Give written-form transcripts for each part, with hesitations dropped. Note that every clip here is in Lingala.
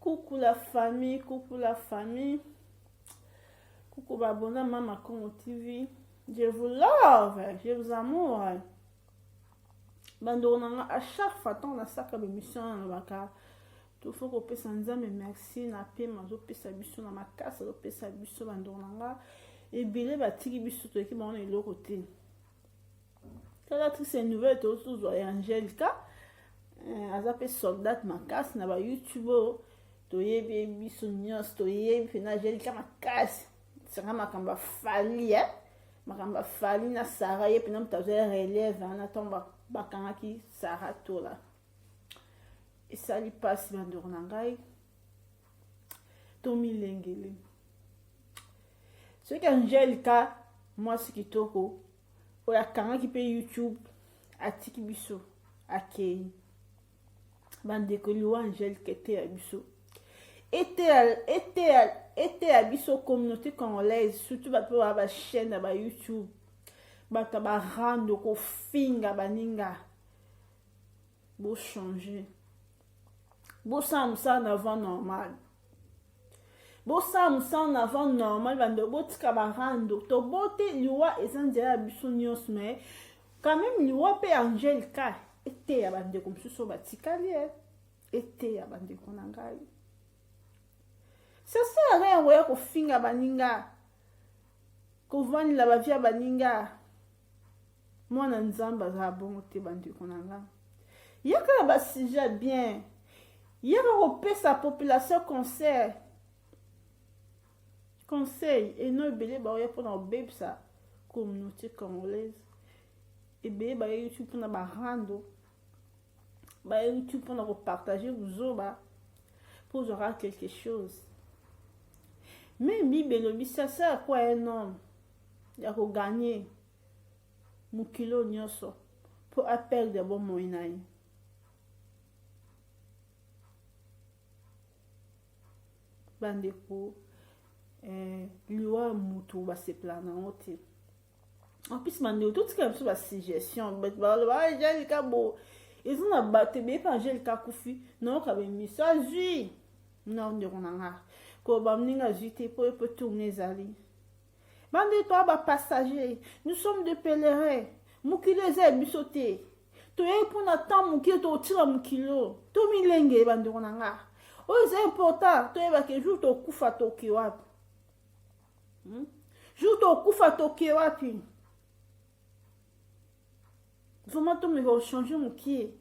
Coucou la famille, coucou la famille. Coucou Babona Mama Congo TV. Je vous love, je vous amour. Bandonanga à chaque fois on a ça comme émission na baka. Tout faut qu'on pesa nzambe merci na pe mazo pesa biso na makasa do pesa biso bandonanga et bilé batiki biso to ki ba on est l'autre côté. Kala triste nouvelle to zo Angelica. Azape soldat makasi na ba YouTube to yebi biso nyos to yebi na Angelica makasi. Sanga makamba fali makamba fali na Sarah yebi na mtazo relève na tomba bakangaki Sarah tola. Et ça lui passe bandornangai to milengele. Ce qu'Angelica moi ce qui toko oya kangaki pe YouTube atiki biso akei bandeko liwa Angelica était à biso était à biso communauté congolaise surtout ba chaîne ba YouTube bata ba rando ko finga baninga bo changer bo ça en avant normal bo ça en avant normal bando bo tika ba rando to bote liwa ezandia biso nyos mais quand même liwa pe Angelica était à bande comme so batikali était à bande konangai ça sert à rien ouais ko finga baninga ko vani la ba via baninga mwana nzamba za bongo te bande konanga yaka ba sujet bien yaka ko pesa population conseil et no belé ba ya pour bébé ça communauté congolaise et bébé ba YouTube pour na ba rando ba YouTube pour na partager vous pour aura quelque chose mais bibelobi ça sert à quoi un homme il a gagner mon kilo nyoso pour appel de bon moinaï bandeko liwa mutu ba se plana ote en plus mande tout ce comme ça ba suggestion ba Angelica bo ils ont abattu be pa Angelica kufi non ka be message non de konanga ko ba mninga jité pour tourner zali bande toi ba passager nous sommes des pèlerins mukile ze bisoté to e pour na temps mukile to tira mukilo to milenge bande konanga o c'est important to e ba ke jour to kufa to kiwapi jour to kufa to kiwapi vraiment to me va changer mukie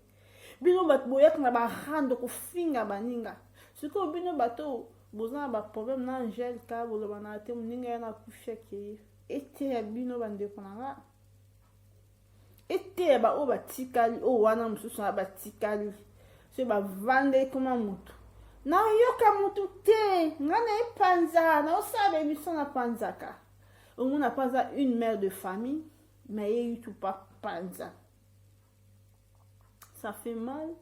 bino bat boyak na ba rando ko finga baninga ce que bino bato bozana ba problème na Angelica boloba na te muninga na kufeke ete bino bande konanga ete ba o batikali o wana mususu na batikali se ba vande koma mutu na yoka mutu te ngana epanza na osabe biso na panzaka on n'a pas une mère de famille mais il tout pas panza ça fait mal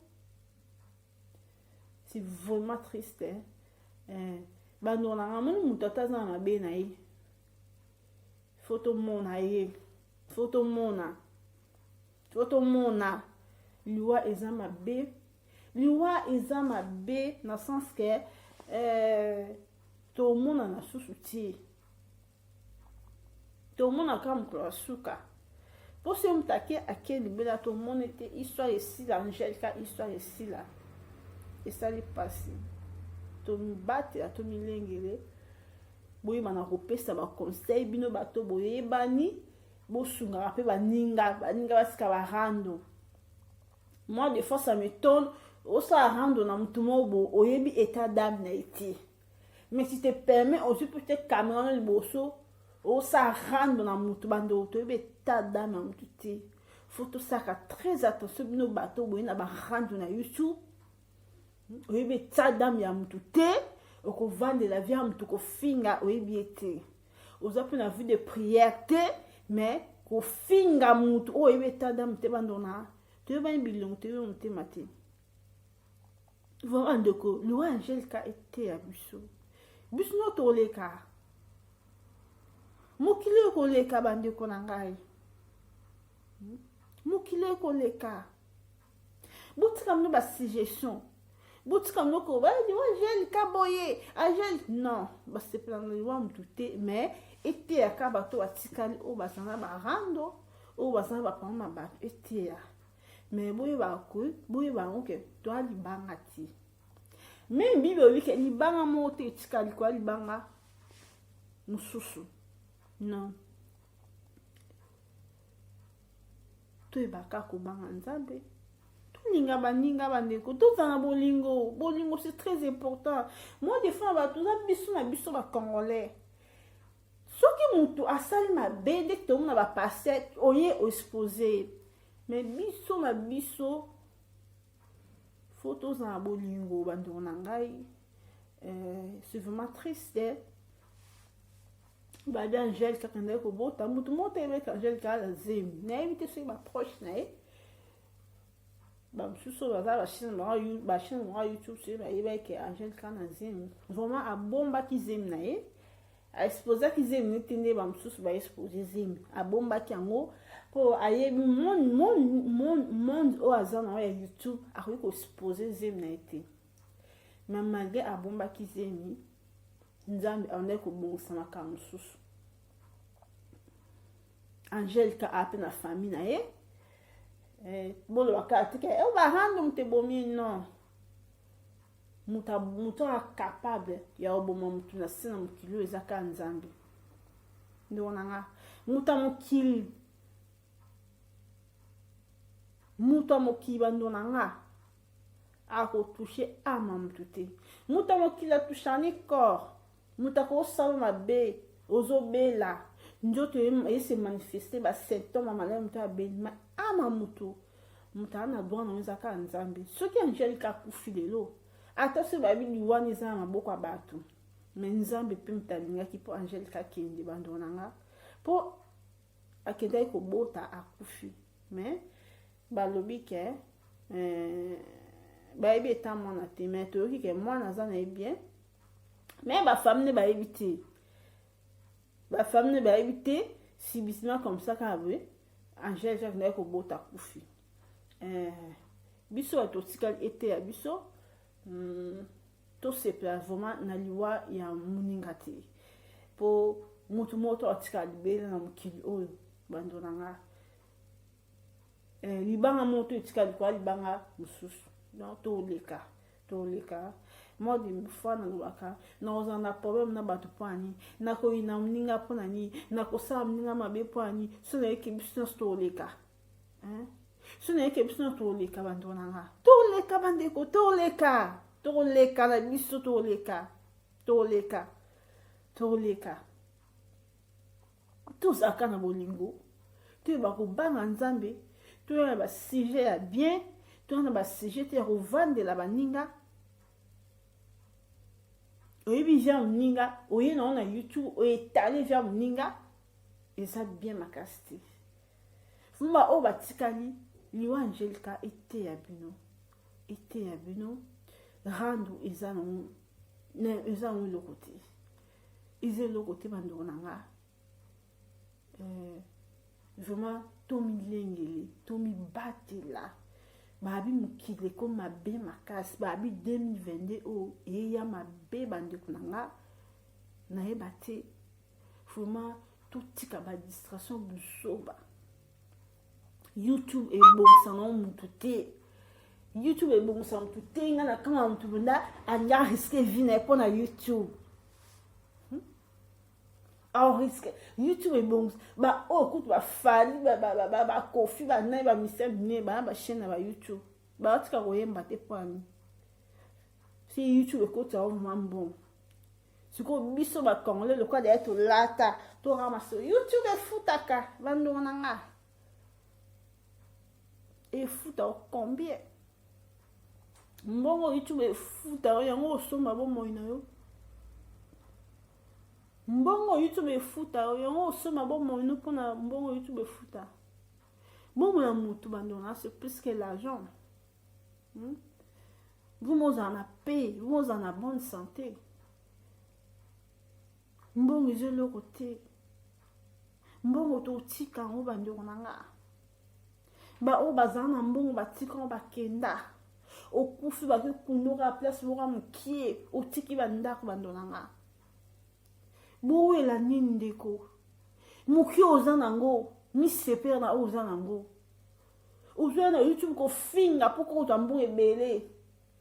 c'est vraiment triste ba no na ngamu mutata za na be na yi photo mona liwa ezama be na sens que to mona na susuti to mona kam kwa suka pour se mtake akeli bela to mona te histoire ici l'Angelica histoire ici là et ça lui passe to mbate to milengele boyi mana ko pesa ba conseil bino bato boye bani bo sunga pe baninga basika ba rando moi des fois ça m'étonne au ça rando na mutumo bo oyebi état d'âme na été mais si te permet aussi peut-être caméra le bosso au ça rando na mutu bando to yebi état d'âme na mutu faut tout ça très attention bino bato boye na ba rando na YouTube oyebi état d'âme ya mutu te oko vendre la vie mutu ko finga oyebi ete oza pe na vie de prière te mais ko finga mutu oyebi état d'âme te bandona te ba bilong te on te maté vraiment ndeko liwa Angelica était à biso no to leka mukile ko leka bandeko na ngai mukile ko leka butika mno ba suggestion Boutika moko ba di wa gel kaboye a gel non ba se plan wa mutute mais ete ya ka bato atikali o basanga ba rando o basanga ba pama ba ete ya mais boye ba ko boye ba onke to ali bangati même bible wi ke libanga moto etikali kwa libanga mususu non to e baka ko banga nzambe linga baninga bandeko tozana bolingo c'est très important. Moi des fois ba toza biso ba congolais soki mutu asali mabe dès que tomona ba passer oye exposé mais biso faut tozana bolingo bandeko na ngai c'est vraiment triste ba bien Angèle kakanda ko bota mutu moto avec Angèle kala zemi na éviter ce ba proche na bamsusu baza bachine mwa YouTube so bayebaki Angèle kana zemi vraiment abombaki zemi na ye aexposaki zemi neti nde bamsusu baexpose zemi abombaki yango mpo ayebi monde oyo aza na oyo ya YouTube akoki koexpose zemi na ye te mais malgré abombaki zemi nzambe aondaki kobongisa makambo mosusu Angèle ka ape na famille na ye bolo wakati ke o ba hando mte bomi non muta capable ya oboma mutu na sina mukilo ezaka nzambe ndo nanga muta mokiba ndo nanga ako toucher ama mutu te muta mokila touchani corps muta ko sala mabe ozobela njoto ese manifester ba symptômes malade mutu abeli ama mutu ana droit na ezaka nzambe soki Angèle kakufi lelo ata so babi liwani eza na maboko ya bato mais nzambe mpe mutu alingaki mpo Angèle kakende bando nanga mpo akendaki kobota akufi mais balobi ke bayebi eta mwana te mais toyoki ke mwana aza na ye bien mais bafamille ne bayebi te si bisima comme ça kabe Angèle kakendaki kobota akufi biso bato tikali ete ya biso tosepela vraiment na liwa ya moninga te mpo mutu moto atikali libela na mokili oyo bando nanga libanga moto etikali kwa libanga mosusu donc toleka moi de fois nalobaka nakozala na problème na bato mpo ani nakoyina moninga mpo nani nakosala moninga mabe mpo ani so nayeke biso nyonso toleka so nayeke biso nyonso toleka bando nanga toleka bandeko toleka na biso toleka tozalaka na bolingo toyeba kobanga nzambe toyeba basujet ya bien toyeba basujet te ya kovandela baninga oyebi via moninga oye na ona YouTube oyetale via moninga eza bien makasi te fumba oyo batikali liwa Angèle ka ete ya bino randu eza nango eloko te eza eloko te bandeko na nga vraiment tomilengele tomibatela babi mokili ekoma mabe makasi babi 2022 oyo eya mabe bandeko na nga nayeba te vraiment totika badistraction busoba YouTube ebongisa na mutu te nga na kama mutu bunda anya risque vie na epona YouTube risque YouTube ebongisa ba okutu ba fali ba kofi ba nai ba misel ne ba chaîne na ba YouTube ba tika koyemba te pani si YouTube ekota o mambo siko biso ba congolais le quoi d'être lata to ramasso YouTube efutaka bando nanga efuta combien mbongo YouTube efuta yango osomba bomoi na yo mbongo YouTube efuta yango osomba bomoi no pona mbongo YouTube efuta bomo ya mutu bandona c'est plus que l'argent vous en a paix vous en a bonne santé mbongo ezelo côté mbongo to tika ngo bandona nga ba o bazana mbongo batika ngo bakenda okufi ba ke kundoka place moko mokie otiki bandako bandonanga bowela nini ndeko mokie oza nango misepere na oyo oza nango ozoya na YouTube kofinga mpo kokota mbongo ebele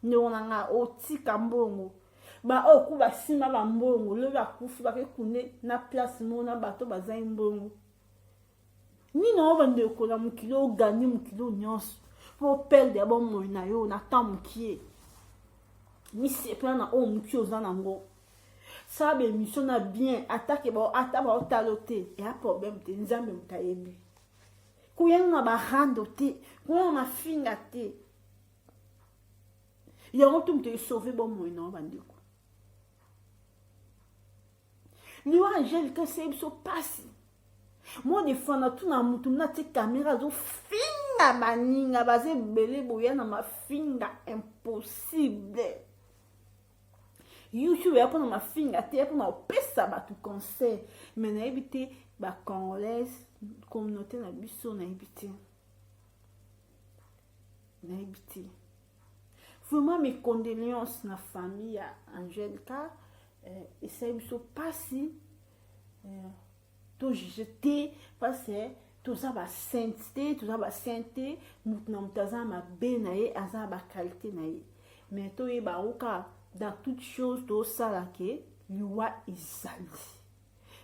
ndeko nanga otika mbongo ba oyo ku basima bambongo lobi akufi bake kune na place moko na bato bazai mbongo nini oyo bandeko na mokili ogani mokili nyonso mpo perde ya bomoi na yo na temps mokie misepela na oyo mokie oza nango sala bemission na bien ata baotalo te eya problème te nzambe moto ayebi kuyanga na barando te kuyanga na mafinga te yango tu moto esauve bomoi na yo bandeko liwa angelique eseyi biso pasi mo defanda tu na mutu nati kamera azofinga baninga baza ebele boya na mafinga impossible YouTube ya mpona mafinga te ya mpona opesa bato conseil me nayebi te bacongolaise communauté na biso nayebi te vraiment mes condoléances na famille ya Angelica esayi biso pasi to juge te parce toza basainte te toza basainte te motu na moto aza na mabe na ye aza na bakalite na ye mais toyeba oka dans toute chose tosala ke liwa ezali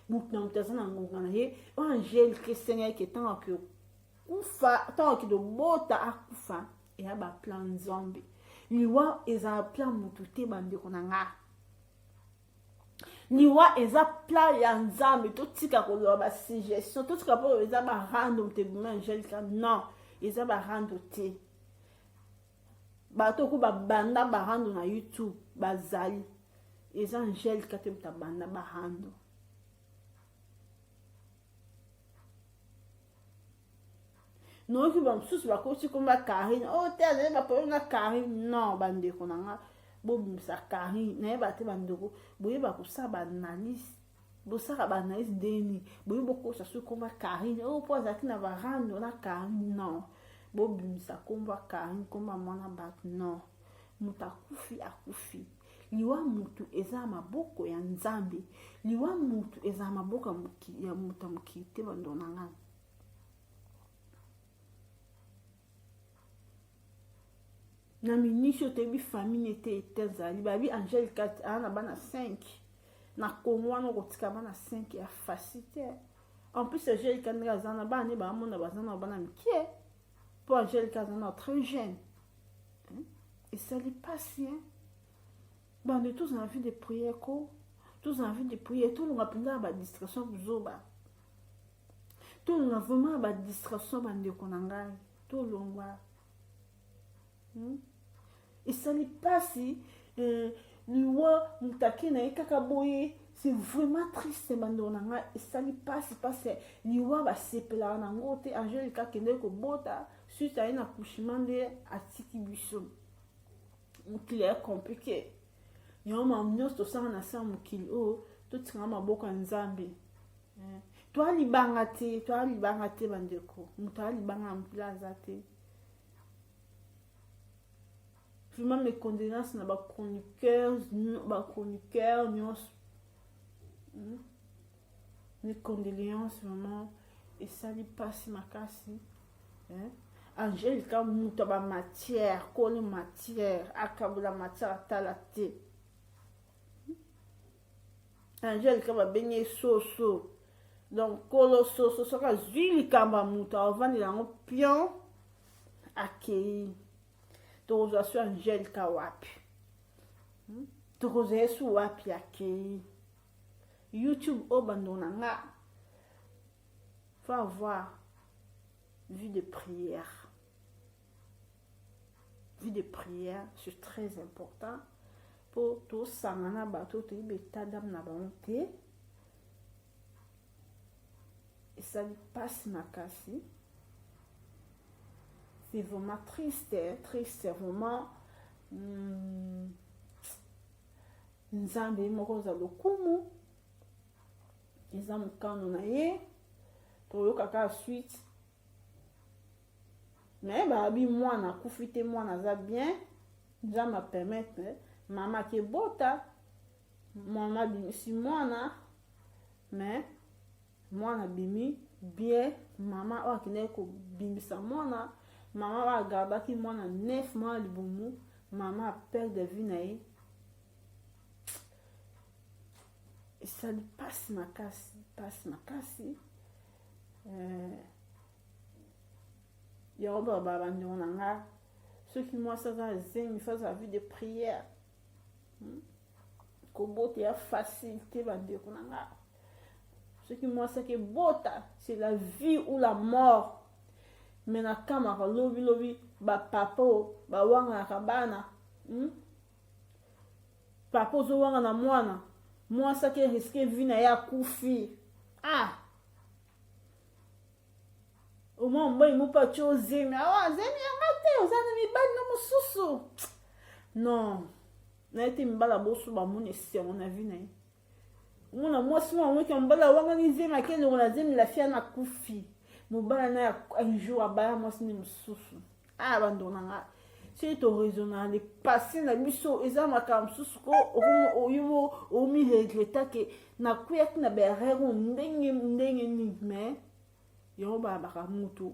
motu na moto aza na ngonga na ye oyo Angelique esengaki ntango akufa ntango akende obota akufa eya baplan nzambe liwa ezala plan motu te bandeko na nga liwa eza plan ya nzambe totika koloba basuggestion totika mpo eza barando moto ebima Angelique non eza barando te bato oku babanda barando na YouTube bazali eza Angelique te moto abanda barando noki bamosusu bakoti komba Karine o te azali baproblème na Karine non bandeko na nga bobimisa Karine nayeba te bandeko boyeba kosala baanalyse bosala baanalyse ndeni boyeba kokosa soki komba Karine o mpo azalaki na barando na Karine non bobimisa komba Karine komba mwana bato non moto akufi liwa motu eza na maboko ya nzambe liwa motu eza na maboko ya moto ya mokili te bando na nga na minisio toyebi famille ete ezali babi Angelique aza na bana 5 na Congo wana kotika bana 5 ya facile en plus Angelique ndenge aza na bana ne bamona baza na bana mikie mpo Angelique aza na très jeune esali pasi bande tous na vie de prière ko tous na vie de prière tolonga mpenza na badistraction kuzoba tolonga vraiment badistraction bandeko na ngai tolongwa esali pasi liwa mutaki na ye kaka boye c'est vraiment triste bandeko na ngai esali pasi parce liwa basepelaka nango te Angelique akende kobota suite aye na couchement nde atiki biso mokili ya compliqué yango mamu nyonso tosala na sa mokili oyo totikanga maboko ya nzambe toalibanga te bandeko moto alibanga na mokili aza te vraiment mes condoléances na bachroniqueurs nyonso mes condoléances vraiment esali pasi makasi Angelique moto ba matière koli matière akabola matière atala te Angelique babengi soso donc kolo soso soki azwi likambo ya moto avandela yango pion akei tokozwa so Angelique wapi tokozwa yesu wapi akei YouTube oyo bandeko na nga faut avoir vie de prière. Vie de prière, c'est très important pour tout sangana bato to ibeta dam na banté. Et ça lui passe makasi. C'est vraiment triste, triste, vraiment. Nzambe moko za lokumu. Nzambe kano na ye. To kaka suite. Mais babi mwana kufi te mwana za bien nzambe permettre mama akebota mama abimisi mwana mais mwana bimi bien mama oyo akendaki kobimisa mwana mama oyo agardaki mwana 9 mois libumu mama aperde vie na ye esali pasi makasi yango baba bandeko na nga soki mwasi aza zemi fa aza vie de prière kobota ya facilité bandeko na nga soki mwasi akebota c'est la vie ou la mort me nakamaka lobi bapapa oyo bawanganaka bana papa ozowanga na mwana mwasi akeriske vi na ye akufi omwa mobali mopa ti ozemi zemi yanga te oza na mibali na mosusu non na ye te mibali boso bamona esengo na vi na ye mona mwasi mwa moki mobali awangani zemi akelongo na zemi lafia na kufi mobali na un jour abaya mwasi nde mosusu bandeko na nga soki toraisonna le passé na biso eza makambo mosusu ko oyo omi regreta ke nakweyaki na berero ndenge nini mais yango balabaka mutu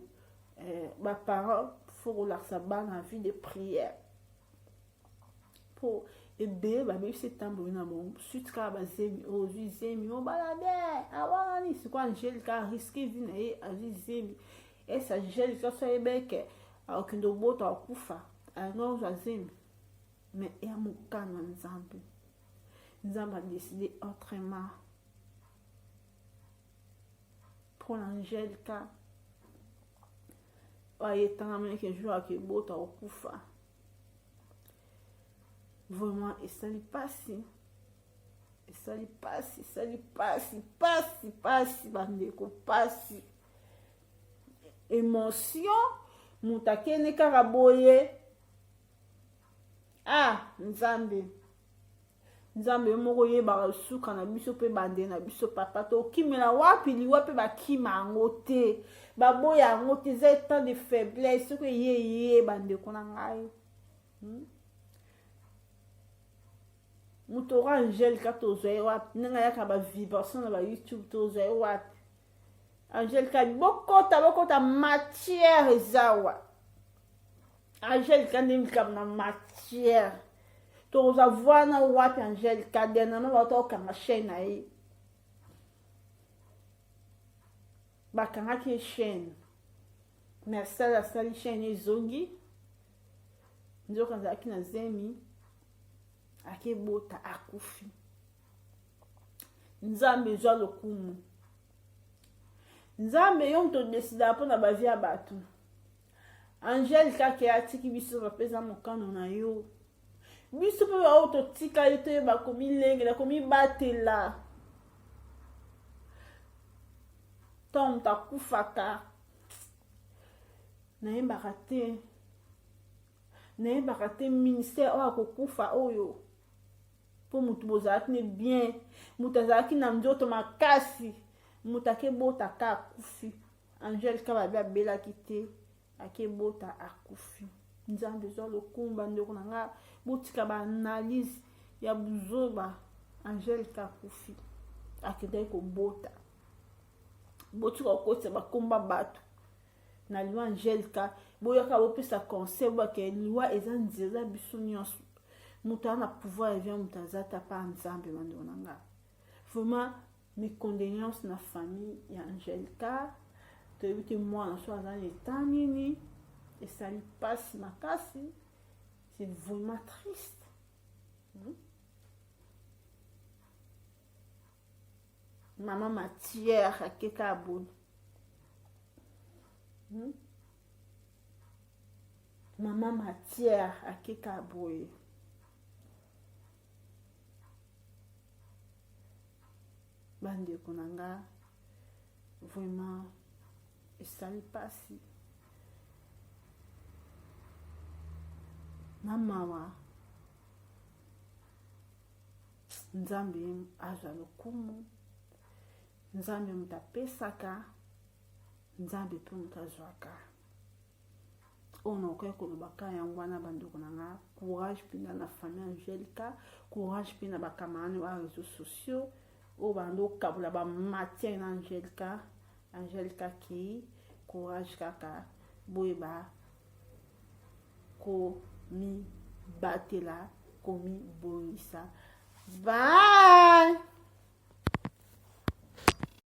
baparent fo kolakisa bana vie de prière mpo ebele babebisi etambo na bango suite kaka bazemi ozwi zemi obala bien awangani siko angélika ariske vi na ye azwi zemi ese angélika so ayebeke akende obota akufa alanga ozwa zemi mais eya mokano ya nzambe adeside autrement pour l'angélika ayetanga meneke jour akebota okufa vraiment esali pasi bandeko pasi émotion moto akende kaka boye nzambe moko oyebaka suka na biso mpe bande na biso papa tokimela wapi liwa mpe bakima yango te baboya yango te eza etant de faiblesse soki eyeye bandeko na ngai moto oka angélika tozwa ye wapi ndenge ayaka bavibration na bayoutube tozwa ye wapi angélika bokota matière ezawa angélika nde mikabo na matière toza vwana wapi angélika denano bata okanga chaîne na ye bakangaki ye chaîne mais asali chaîne ezongi nzoka azalaki na zemi akebota akufi nzambe ezwa lokumu nzambe yo todesida mpona bavie ya bato angélika ke atiki biso bapeza mokano na yo biso mpe bao totikali toyeba komilengela komibatela to moto akufaka nayebaka te ministère oyo akokufa oyo mpo moto bozalaki ne bien moto azalaki na nzoto makasi moto akebota ka akufi angélika babi abelaki te akebota akufi nzambe ezwa lokumba ndeko na nga botika baanalyse ya buzoba angélika akufi akendaki kobota botika kokotisa bakomba bato na liwa angélika boyoka bopesa conseil bobake liwa eza nzela biso nyonso moto aza na pouvoir evia moto aza ta pa nzambe bandeko na nga vraiment mes condoléances na famille ya angélika toyebi te mwana so aza na eta nini esali pasi makasi c'est vraiment triste mama matière akeka aboni mama matière akeka aboye bandeko na nga vraiment esali pasi na mawa nzambe azwa lokumu nzambe moto apesaka nzambe mpe moto azwaka on a ko baka yango wana bandeko nanga courage pina na famille Angelica, courage pina ba camarades wa réseaux sociaux o bando kabula ba matin na Angelica qui courage kaka boyeba ko mi batela ko mi boisa. Bye.